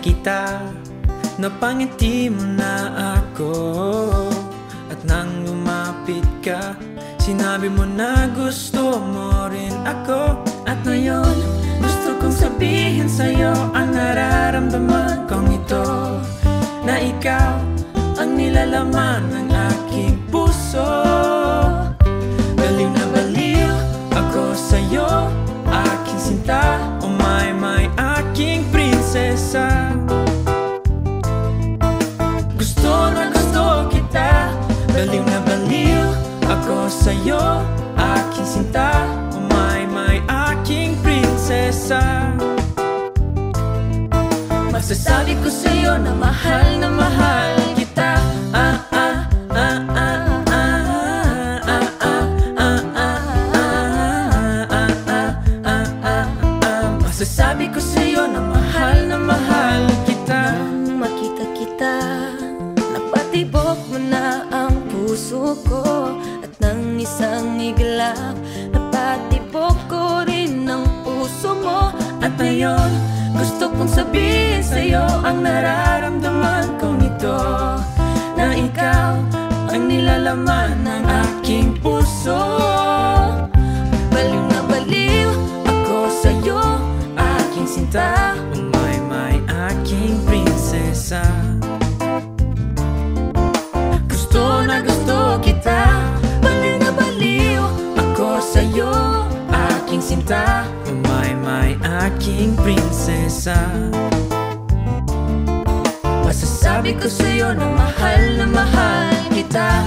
kita, napangiti mo na ako. At nang lumapit ka, sinabi mo na gusto mo rin ako. At ngayon, gusto kong sabihin sa'yo ang nararamdaman kong ito, na ikaw ang nilalaman ng aking puso. Baliw na baliw ako sa'yo, aking sinta. Oh my, aking prinsesa. Gusto na gusto kita, baliw na baliw ako sa'yo, aking sinta. Oh my, aking prinsesa. Masasabi ko sa'yo na mahal kita. Masasabi ko sa'yo na mahal kita. Nang makita kita, napatibok mo na ang puso ko. At nang isang iglap, napatibok ko rin ang puso mo. At ngayon, gusto kong sabihin sa'yo ang nararamdaman kong ito, na ikaw ang nilalaman ng aking puso. Baliw na baliw ako sa'yo, aking sinta. Oh my, aking prinsesa. Gusto na gusto kita, Baliw na baliw ako sa'yo, aking sinta. Oh my, aking prinsesa. masasabi ko sa'yo na mahal kita.